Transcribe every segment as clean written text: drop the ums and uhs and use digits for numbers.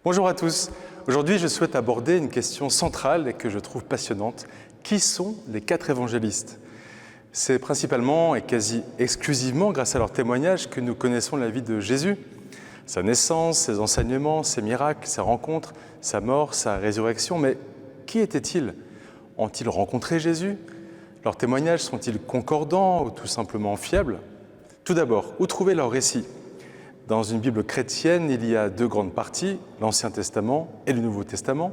Bonjour à tous. Aujourd'hui, je souhaite aborder une question centrale et que je trouve passionnante. Qui sont les 4 évangélistes? C'est principalement et quasi exclusivement grâce à leurs témoignages que nous connaissons la vie de Jésus. Sa naissance, ses enseignements, ses miracles, ses rencontres, sa mort, sa résurrection. Mais qui étaient-ils? Ont-ils rencontré Jésus? Leurs témoignages sont-ils concordants ou tout simplement fiables? Tout d'abord, où trouver leurs récits? Dans une Bible chrétienne, il y a 2 grandes parties, l'Ancien Testament et le Nouveau Testament.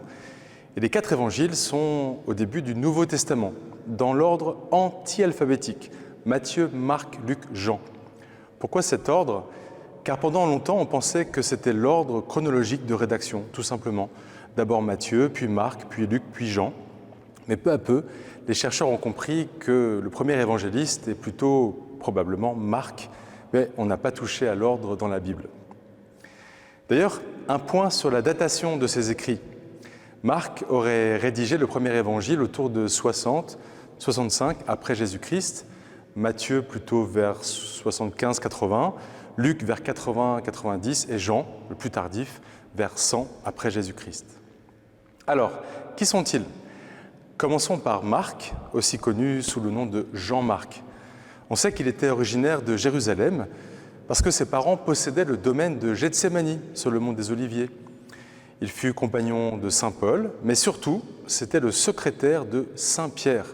Et les 4 évangiles sont au début du Nouveau Testament, dans l'ordre anti-alphabétique, Matthieu, Marc, Luc, Jean. Pourquoi cet ordre? Car pendant longtemps, on pensait que c'était l'ordre chronologique de rédaction, tout simplement. D'abord Matthieu, puis Marc, puis Luc, puis Jean. Mais peu à peu, les chercheurs ont compris que le premier évangéliste est plutôt probablement Marc, mais on n'a pas touché à l'ordre dans la Bible. D'ailleurs, un point sur la datation de ces écrits. Marc aurait rédigé le premier évangile autour de 60-65 après Jésus-Christ, Matthieu plutôt vers 75-80, Luc vers 80-90 et Jean, le plus tardif, vers 100 après Jésus-Christ. Alors, qui sont-ils? Commençons par Marc, aussi connu sous le nom de Jean-Marc. On sait qu'il était originaire de Jérusalem parce que ses parents possédaient le domaine de Gethsémani sur le mont des Oliviers. Il fut compagnon de saint Paul, mais surtout, c'était le secrétaire de saint Pierre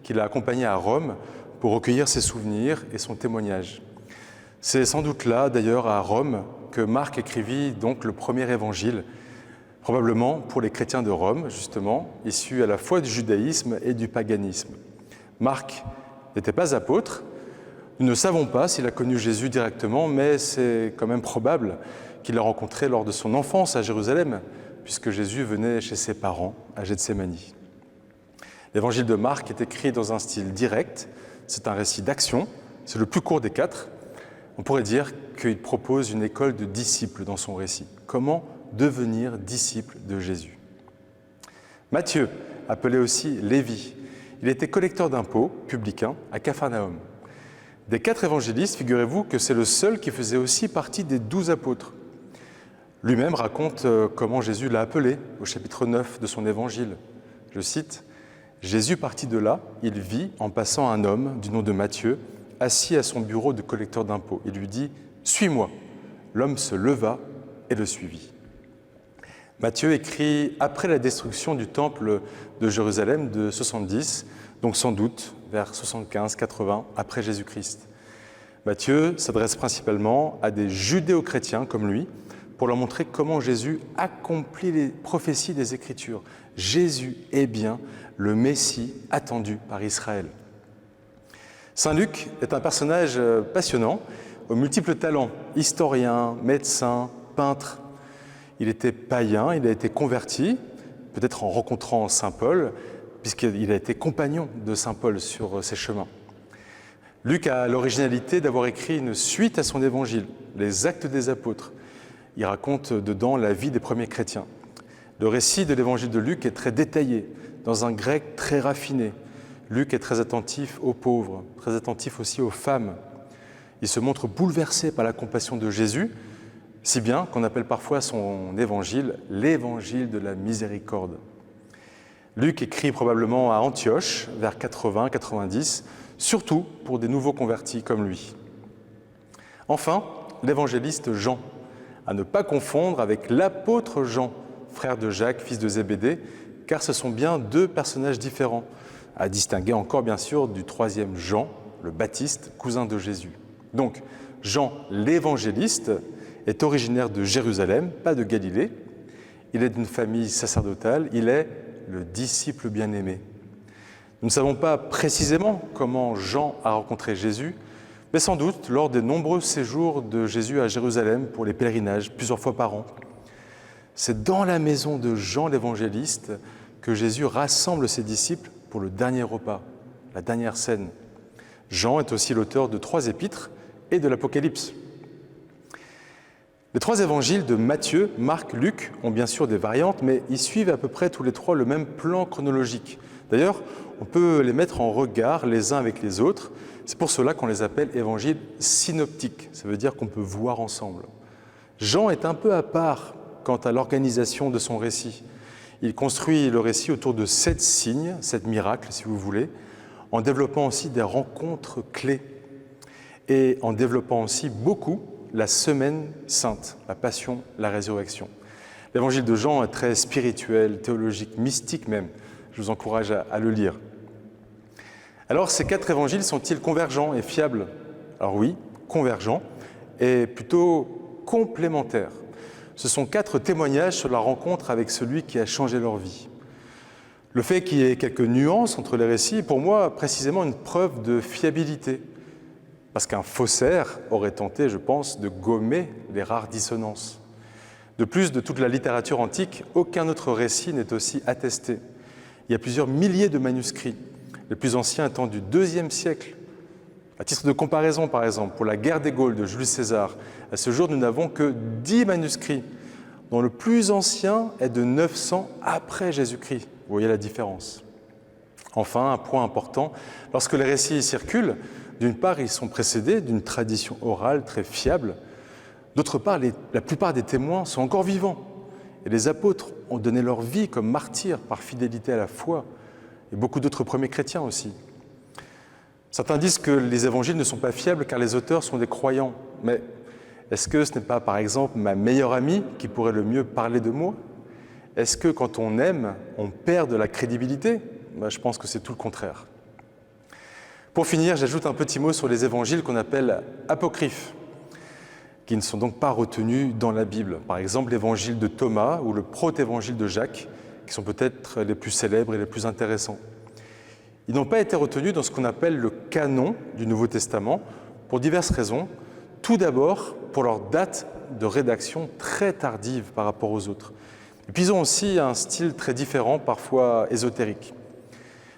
qui l'a accompagné à Rome pour recueillir ses souvenirs et son témoignage. C'est sans doute là, d'ailleurs, à Rome, que Marc écrivit donc le premier évangile, probablement pour les chrétiens de Rome, justement, issus à la fois du judaïsme et du paganisme. Marc n'était pas apôtre. Nous ne savons pas s'il a connu Jésus directement, mais c'est quand même probable qu'il l'a rencontré lors de son enfance à Jérusalem, puisque Jésus venait chez ses parents à Gethsémani. L'évangile de Marc est écrit dans un style direct, c'est un récit d'action, c'est le plus court des 4. On pourrait dire qu'il propose une école de disciples dans son récit. Comment devenir disciple de Jésus? Matthieu, appelé aussi Lévi, il était collecteur d'impôts, publicain, à Capharnaüm. Des 4 évangélistes, figurez-vous que c'est le seul qui faisait aussi partie des 12 apôtres. Lui-même raconte comment Jésus l'a appelé au chapitre 9 de son évangile. Je cite, « Jésus partit de là, il vit en passant un homme du nom de Matthieu, assis à son bureau de collecteur d'impôts. Il lui dit « Suis-moi ». L'homme se leva et le suivit. » Matthieu écrit après la destruction du temple de Jérusalem de 70, donc sans doute vers 75-80 après Jésus-Christ. Matthieu s'adresse principalement à des judéo-chrétiens comme lui pour leur montrer comment Jésus accomplit les prophéties des Écritures. Jésus est bien le Messie attendu par Israël. Saint Luc est un personnage passionnant, aux multiples talents, historien, médecin, peintre. Il était païen, il a été converti, peut-être en rencontrant saint Paul, puisqu'il a été compagnon de saint Paul sur ses chemins. Luc a l'originalité d'avoir écrit une suite à son évangile, les Actes des Apôtres. Il raconte dedans la vie des premiers chrétiens. Le récit de l'évangile de Luc est très détaillé, dans un grec très raffiné. Luc est très attentif aux pauvres, très attentif aussi aux femmes. Il se montre bouleversé par la compassion de Jésus, si bien qu'on appelle parfois son évangile « l'évangile de la miséricorde ». Luc écrit probablement à Antioche, vers 80-90, surtout pour des nouveaux convertis comme lui. Enfin, l'évangéliste Jean, à ne pas confondre avec l'apôtre Jean, frère de Jacques, fils de Zébédée, car ce sont bien 2 personnages différents, à distinguer encore bien sûr du 3e Jean, le Baptiste, cousin de Jésus. Donc, Jean l'évangéliste est originaire de Jérusalem, pas de Galilée. Il est d'une famille sacerdotale, il est le disciple bien-aimé. Nous ne savons pas précisément comment Jean a rencontré Jésus, mais sans doute lors des nombreux séjours de Jésus à Jérusalem pour les pèlerinages, plusieurs fois par an. C'est dans la maison de Jean l'évangéliste que Jésus rassemble ses disciples pour le dernier repas, la dernière scène. Jean est aussi l'auteur de 3 épîtres et de l'Apocalypse. Les 3 évangiles de Matthieu, Marc, Luc ont bien sûr des variantes, mais ils suivent à peu près tous les 3 le même plan chronologique. D'ailleurs, on peut les mettre en regard les uns avec les autres. C'est pour cela qu'on les appelle évangiles synoptiques. Ça veut dire qu'on peut voir ensemble. Jean est un peu à part quant à l'organisation de son récit. Il construit le récit autour de 7 signes, 7 miracles si vous voulez, en développant aussi des rencontres clés et en développant aussi beaucoup la semaine sainte, la passion, la résurrection. L'évangile de Jean est très spirituel, théologique, mystique même. Je vous encourage à le lire. Alors, ces 4 évangiles sont-ils convergents et fiables? Alors oui, convergents et plutôt complémentaires. Ce sont 4 témoignages sur la rencontre avec celui qui a changé leur vie. Le fait qu'il y ait quelques nuances entre les récits est pour moi précisément une preuve de fiabilité. Parce qu'un faussaire aurait tenté, je pense, de gommer les rares dissonances. De plus, de toute la littérature antique, aucun autre récit n'est aussi attesté. Il y a plusieurs milliers de manuscrits, les plus anciens étant du IIe siècle. À titre de comparaison, par exemple, pour la guerre des Gaules de Jules César, à ce jour, nous n'avons que 10 manuscrits, dont le plus ancien est de 900 après Jésus-Christ. Vous voyez la différence. Enfin, un point important, lorsque les récits circulent, d'une part, ils sont précédés d'une tradition orale très fiable. D'autre part, la plupart des témoins sont encore vivants. Et les apôtres ont donné leur vie comme martyrs par fidélité à la foi. Et beaucoup d'autres premiers chrétiens aussi. Certains disent que les évangiles ne sont pas fiables car les auteurs sont des croyants. Mais est-ce que ce n'est pas, par exemple, ma meilleure amie qui pourrait le mieux parler de moi? Est-ce que quand on aime, on perd de la crédibilité? Je pense que c'est tout le contraire. Pour finir, j'ajoute un petit mot sur les évangiles qu'on appelle apocryphes, qui ne sont donc pas retenus dans la Bible. Par exemple, l'évangile de Thomas ou le protévangile de Jacques, qui sont peut-être les plus célèbres et les plus intéressants. Ils n'ont pas été retenus dans ce qu'on appelle le canon du Nouveau Testament, pour diverses raisons. Tout d'abord, pour leur date de rédaction très tardive par rapport aux autres. Et puis ils ont aussi un style très différent, parfois ésotérique.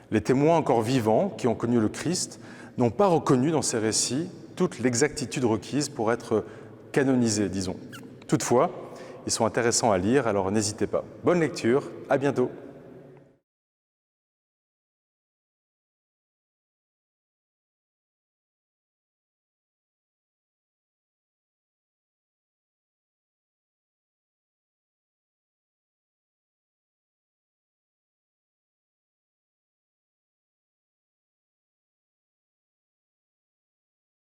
Les témoins encore vivants, qui ont connu le Christ, n'ont pas reconnu dans ces récits toute l'exactitude requise pour être canonisés, disons. Toutefois, ils sont intéressants à lire, alors n'hésitez pas. Bonne lecture, à bientôt.